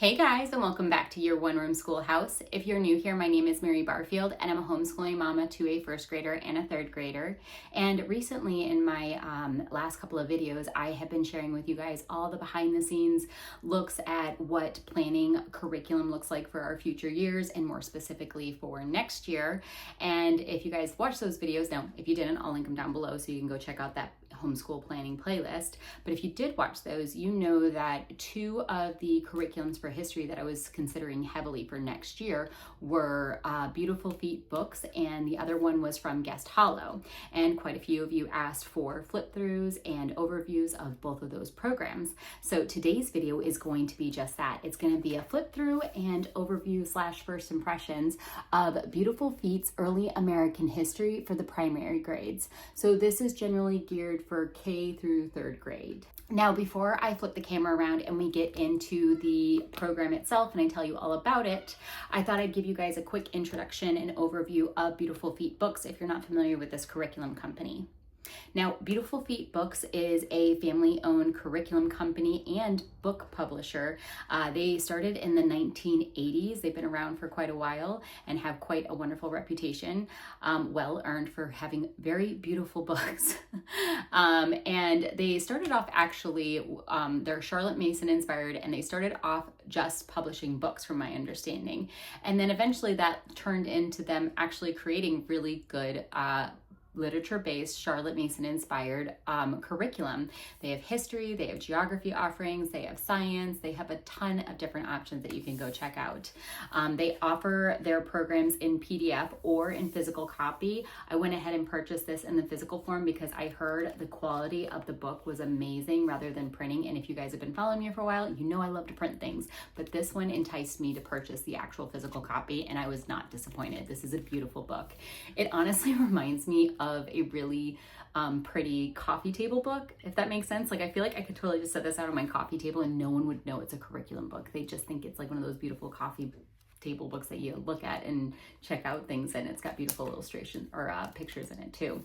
Hey guys, and welcome back to your One Room Schoolhouse. If you're new here, my name is Mary Barfield, and I'm a homeschooling mama to a first grader and a third grader. And recently in my last couple of videos, I have been sharing with you guys all the behind the scenes looks at what planning curriculum looks like for our future years, and more specifically for next year. And if you guys watched those videos, now if you didn't, I'll link them down below so you can go check out that homeschool planning playlist. But if you did watch those, you know that two of the curriculums for history that I was considering heavily for next year were Beautiful Feet books, and the other one was from Guest Hollow. And quite a few of you asked for flip throughs and overviews of both of those programs. So today's video is going to be just that. It's going to be a flip through and overview / first impressions of Beautiful Feet's Early American History for the primary grades. So this is generally geared for K through third grade. Now, before I flip the camera around and we get into the program itself and I tell you all about it, I thought I'd give you guys a quick introduction and overview of Beautiful Feet Books if you're not familiar with this curriculum company. Now, Beautiful Feet Books is a family-owned curriculum company and book publisher. They started in the 1980s. They've been around for quite a while and have quite a wonderful reputation, well earned for having very beautiful books. And they started off actually, they're Charlotte Mason inspired, and they started off just publishing books from my understanding. And then eventually that turned into them actually creating really good literature-based, Charlotte Mason-inspired curriculum. They have history, they have geography offerings, they have science, they have a ton of different options that you can go check out. They offer their programs in PDF or in physical copy. I went ahead and purchased this in the physical form because I heard the quality of the book was amazing rather than printing. And if you guys have been following me for a while, you know I love to print things, but this one enticed me to purchase the actual physical copy, and I was not disappointed. This is a beautiful book. It honestly reminds me of a really pretty coffee table book, if that makes sense. Like, I feel like I could totally just set this out on my coffee table and no one would know it's a curriculum book. They just think it's like one of those beautiful coffee table books that you look at and check out things, and it's got beautiful illustrations or pictures in it too.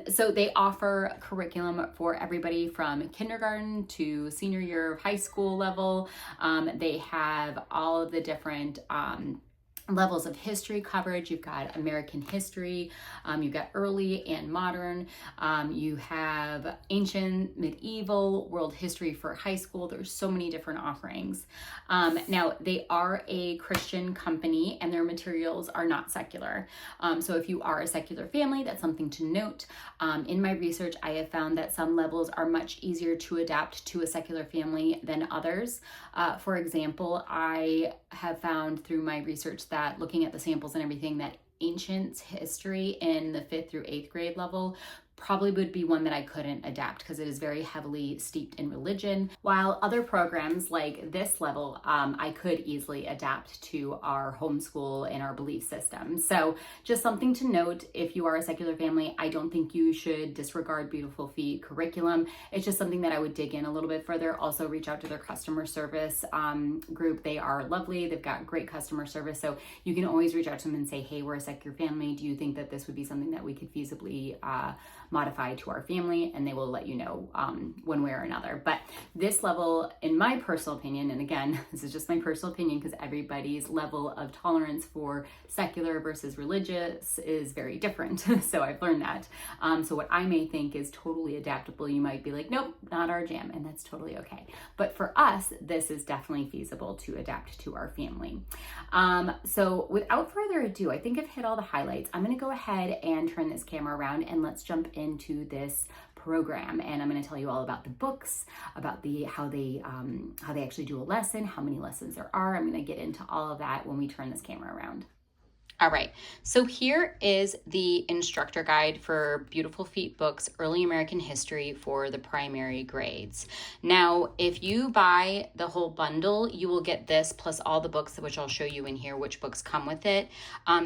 So they offer curriculum for everybody from kindergarten to senior year of high school level. They have all of the different levels of history coverage. You've got American history, you've got early and modern, you have ancient, medieval, world history for high school. There's so many different offerings. Now, they are a Christian company and their materials are not secular. So if you are a secular family, that's something to note. In my research, I have found that some levels are much easier to adapt to a secular family than others. For example, I have found through my research that looking at the samples and everything, that ancient history in the 5th through 8th grade level probably would be one that I couldn't adapt because it is very heavily steeped in religion, while other programs like this level I could easily adapt to our homeschool and our belief system. So just something to note, if you are a secular family, I don't think you should disregard Beautiful Feet curriculum. It's just something that I would dig in a little bit further. Also reach out to their customer service group. They are lovely. They've got great customer service. So you can always reach out to them and say, hey, we're a secular family. Do you think that this would be something that we could feasibly modify to our family? And they will let you know one way or another. But this level, in my personal opinion, and again, this is just my personal opinion because everybody's level of tolerance for secular versus religious is very different. So I've learned that. So what I may think is totally adaptable, you might be like, nope, not our jam, and that's totally okay. But for us, this is definitely feasible to adapt to our family. So without further ado, I think I've hit all the highlights. I'm going to go ahead and turn this camera around and let's jump into this program, and I'm going to tell you all about the books, about how they actually do a lesson, how many lessons there are. I'm going to get into all of that when we turn this camera around. All right, so here is the instructor guide for Beautiful Feet Books, Early American History for the primary grades. Now, if you buy the whole bundle, you will get this plus all the books, which I'll show you in here, which books come with it.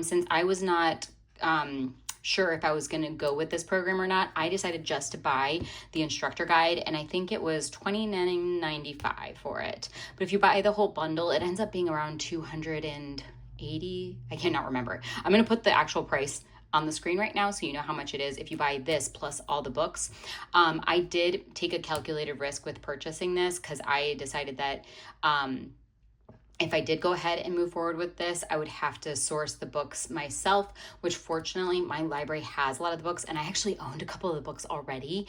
Since I was not sure if I was going to go with this program or not, I decided just to buy the instructor guide, and I think it was $29.95 for it. But if you buy the whole bundle, it ends up being around $280. I cannot remember. I'm going to put the actual price on the screen right now so you know how much it is if you buy this plus all the books. I did take a calculated risk with purchasing this because I decided that If I did go ahead and move forward with this, I would have to source the books myself, which fortunately my library has a lot of the books, and I actually owned a couple of the books already.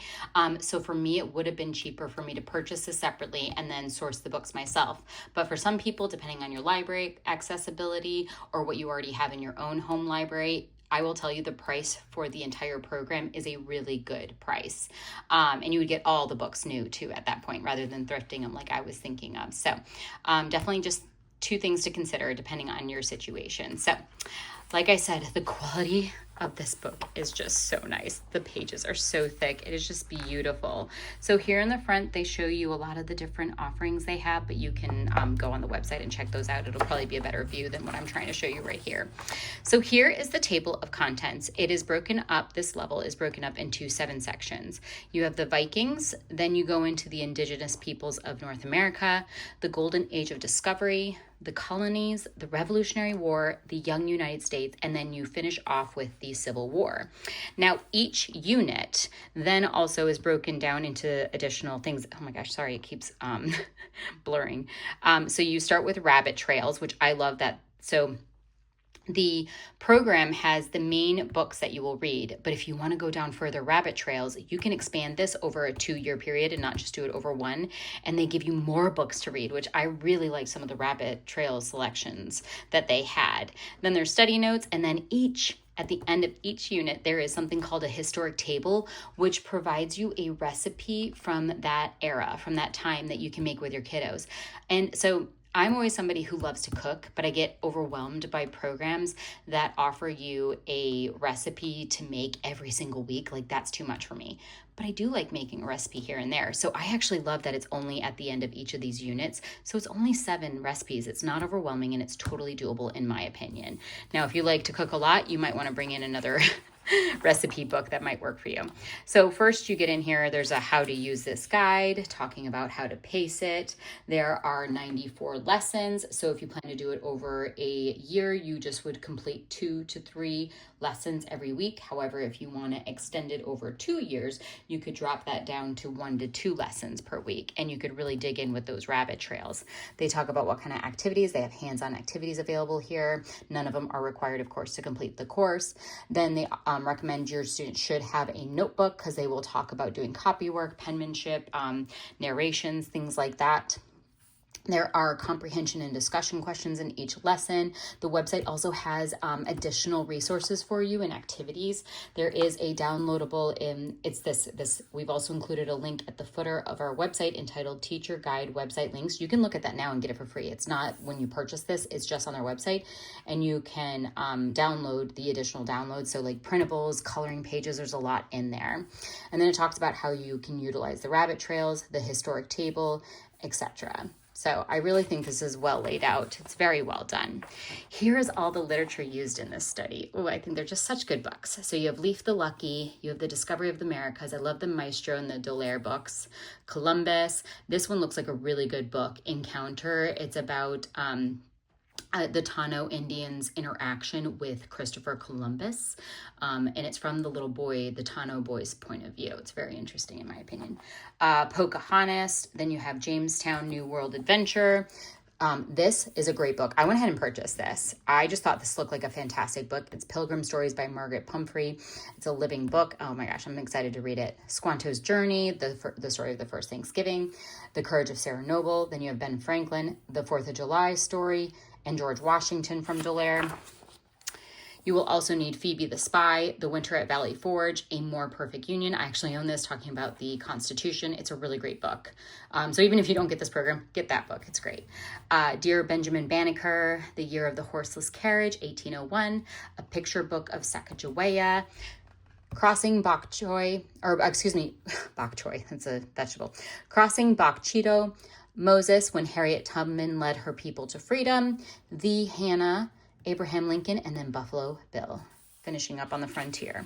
So for me, it would have been cheaper for me to purchase this separately and then source the books myself. But for some people, depending on your library accessibility or what you already have in your own home library, I will tell you the price for the entire program is a really good price. And you would get all the books new too at that point, rather than thrifting them like I was thinking of. So definitely just two things to consider depending on your situation. So like I said, the quality of this book is just so nice. The pages are so thick. It is just beautiful. So here in the front, they show you a lot of the different offerings they have, but you can go on the website and check those out. It'll probably be a better view than what I'm trying to show you right here. So here is the table of contents. It is broken up, this level is broken up into 7 sections. You have the Vikings, then you go into the indigenous peoples of North America, the Golden Age of Discovery, the colonies, the Revolutionary War, the young United States, and then you finish off with the Civil War. Now, each unit then also is broken down into additional things. Oh my gosh, sorry, it keeps blurring. So you start with rabbit trails, which I love that. So the program has the main books that you will read, but if you want to go down further rabbit trails, you can expand this over a 2-year period and not just do it over one. And they give you more books to read, which I really like some of the rabbit trail selections that they had. Then there's study notes, and then at the end of each unit, there is something called a historic table, which provides you a recipe from that era, from that time that you can make with your kiddos. And so I'm always somebody who loves to cook, but I get overwhelmed by programs that offer you a recipe to make every single week. Like, that's too much for me. But I do like making a recipe here and there. So I actually love that it's only at the end of each of these units. So it's only 7 recipes. It's not overwhelming, and it's totally doable in my opinion. Now, if you like to cook a lot, you might want to bring in another recipe book that might work for you. So first you get in here, there's a how to use this guide talking about how to pace it. There are 94 lessons. So if you plan to do it over a year, you just would complete 2 to 3 lessons every week. However, if you want to extend it over 2 years, you could drop that down to 1 to 2 lessons per week, and you could really dig in with those rabbit trails. They talk about what kind of activities. They have hands-on activities available here. None of them are required, of course, to complete the course. Then they recommend your students should have a notebook, because they will talk about doing copy work, penmanship, narrations, things like that. There are comprehension and discussion questions in each lesson. The website also has additional resources for you and activities. There is a downloadable, it's this. We've also included a link at the footer of our website entitled Teacher Guide Website Links. You can look at that now and get it for free. It's not when you purchase this, it's just on their website, and you can download the additional downloads. So like printables, coloring pages, there's a lot in there. And then it talks about how you can utilize the rabbit trails, the historic table, etc. So I really think this is well laid out. It's very well done. Here is all the literature used in this study. Oh, I think they're just such good books. So you have Leif the Lucky, you have The Discovery of the Americas. I love the Maestro and the Dallaire books. Columbus. This one looks like a really good book. Encounter. It's about the Tano Indians' interaction with Christopher Columbus. And it's from the little boy, the Tano boy's point of view. It's very interesting in my opinion. Pocahontas, then you have Jamestown New World Adventure. This is a great book. I went ahead and purchased this. I just thought this looked like a fantastic book. It's Pilgrim Stories by Margaret Pumphrey. It's a living book. Oh my gosh, I'm excited to read it. Squanto's Journey, the story of the first Thanksgiving, The Courage of Sarah Noble. Then you have Ben Franklin, The 4th of July story, and George Washington from Dallaire. You will also need Phoebe the Spy, The Winter at Valley Forge, A More Perfect Union. I actually own this, talking about the Constitution. It's a really great book. So even if you don't get this program, get that book. It's great. Dear Benjamin Banneker, The Year of the Horseless Carriage, 1801, A Picture Book of Sacagawea, Crossing Bok Choy, Bok Choy, that's a vegetable. Crossing Bok Cheeto, Moses, When Harriet Tubman Led Her People to Freedom, The Hannah, Abraham Lincoln, and then Buffalo Bill, finishing up on the frontier.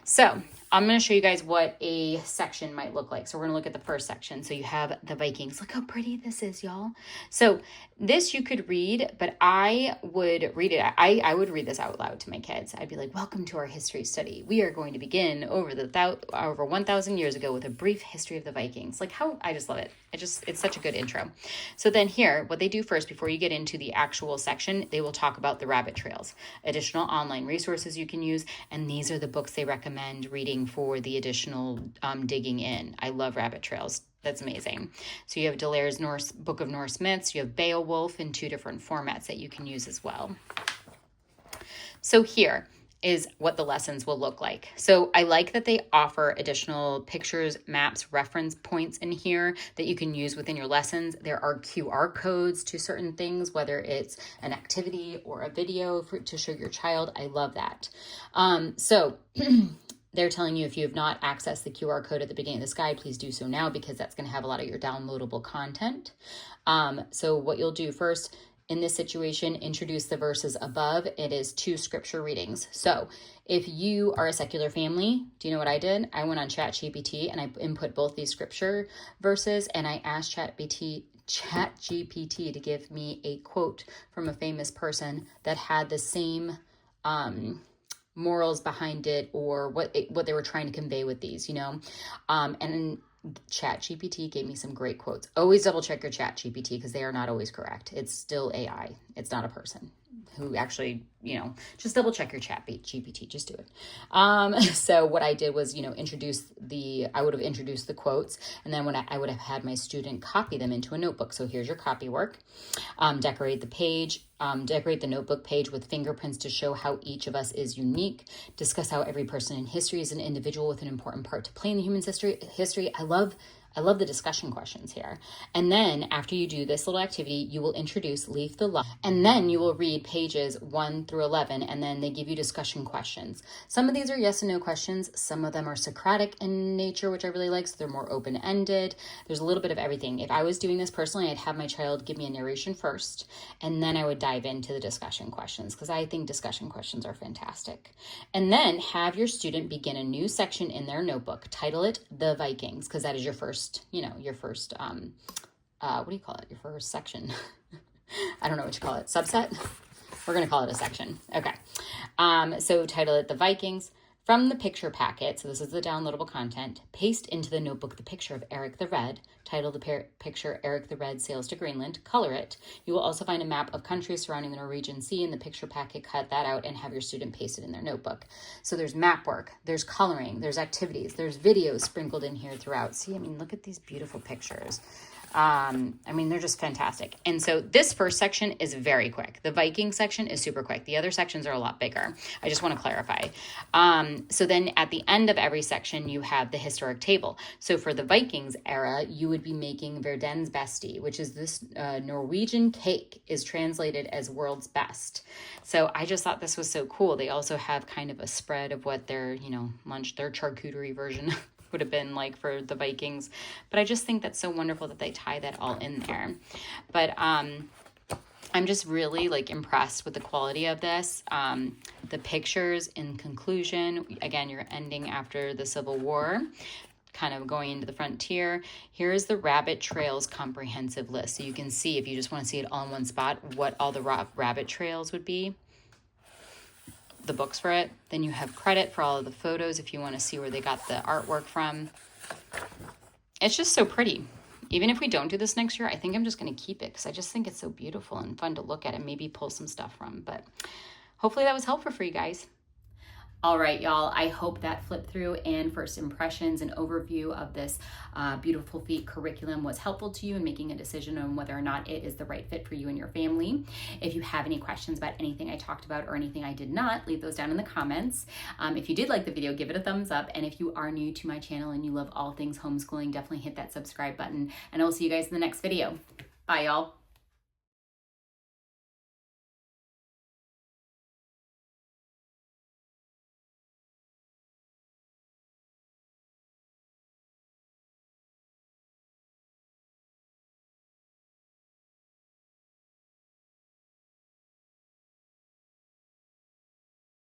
So I'm going to show you guys what a section might look like. So we're going to look at the first section. So you have the Vikings. Look how pretty this is, y'all. So this you could read, but I would read it. I would read this out loud to my kids. I'd be like, welcome to our history study. We are going to begin over 1,000 years ago with a brief history of the Vikings. Like how, I just love it. It's such a good intro. So then here, what they do first, before you get into the actual section, they will talk about the rabbit trails, additional online resources you can use. And these are the books they recommend reading for the additional digging in. I love rabbit trails. That's amazing. So you have Dallaire's Book of Norse Myths. You have Beowulf in 2 different formats that you can use as well. So here is what the lessons will look like. So I like that they offer additional pictures, maps, reference points in here that you can use within your lessons. There are QR codes to certain things, whether it's an activity or a video to show your child. I love that. So they're telling you if you have not accessed the QR code at the beginning of this guide, please do so now because that's going to have a lot of your downloadable content. So what you'll do first, in this situation, introduce the verses above. It is 2 scripture readings. So if you are a secular family, do you know what I did? I went on ChatGPT and I input both these scripture verses and I asked ChatGPT to give me a quote from a famous person that had the same morals behind it or what they were trying to convey with these, and ChatGPT gave me some great quotes. Always double check your ChatGPT because they are not always correct. It's still AI. It's not a person who actually, just double check your ChatGPT. Just do it. So what I did was, I would have introduced the quotes, and then I would have had my student copy them into a notebook. So here's your copy work. Decorate the page. Decorate the notebook page with fingerprints to show how each of us is unique. Discuss how every person in history is an individual with an important part to play in the human history. I love the discussion questions here. And then after you do this little activity, you will introduce Leaf the Law, and then you will read pages 1 through 11, and then they give you discussion questions. Some of these are yes and no questions. Some of them are Socratic in nature, which I really like, so they're more open-ended. There's a little bit of everything. If I was doing this personally, I'd have my child give me a narration first, and then I would dive into the discussion questions, because I think discussion questions are fantastic. And then have your student begin a new section in their notebook. Title it The Vikings, because that is your first what do you call it? Your first section. I don't know what you call it. Subset? We're going to call it a section. Okay. So title it The Vikings. From the picture packet, so this is the downloadable content, paste into the notebook the picture of Eric the Red. Title the picture Eric the Red Sails to Greenland. Color it. You will also find a map of countries surrounding the Norwegian Sea in the picture packet. Cut that out and have your student paste it in their notebook. So there's map work, there's coloring, there's activities, there's videos sprinkled in here throughout. See, look at these beautiful pictures. They're just fantastic. And so this first section is very quick. The Viking section is super quick. The other sections are a lot bigger. I just want to clarify. So then at the end of every section, you have the historic table. So for the Vikings era, you would be making Verdens Besti, which is this Norwegian cake is translated as world's best. So I just thought this was so cool. They also have kind of a spread of what their, lunch, their charcuterie version would have been like for the Vikings. But I just think that's so wonderful that they tie that all in there. But I'm just really impressed with the quality of this. The pictures in conclusion, again, you're ending after the Civil War, kind of going into the frontier. Here's the rabbit trails comprehensive list. So you can see, if you just want to see it all in one spot, what all the rabbit trails would be. The books for it. Then you have credit for all of the photos if you want to see where they got the artwork from. It's just so pretty. Even if we don't do this next year, I think I'm just going to keep it because I just think it's so beautiful and fun to look at and maybe pull some stuff from. But hopefully that was helpful for you guys. All right, y'all, I hope that flip through and first impressions and overview of this Beautiful Feet curriculum was helpful to you in making a decision on whether or not it is the right fit for you and your family. If you have any questions about anything I talked about or anything I did not, leave those down in the comments. If you did like the video, give it a thumbs up. And if you are new to my channel and you love all things homeschooling, definitely hit that subscribe button. And I'll see you guys in the next video. Bye, y'all.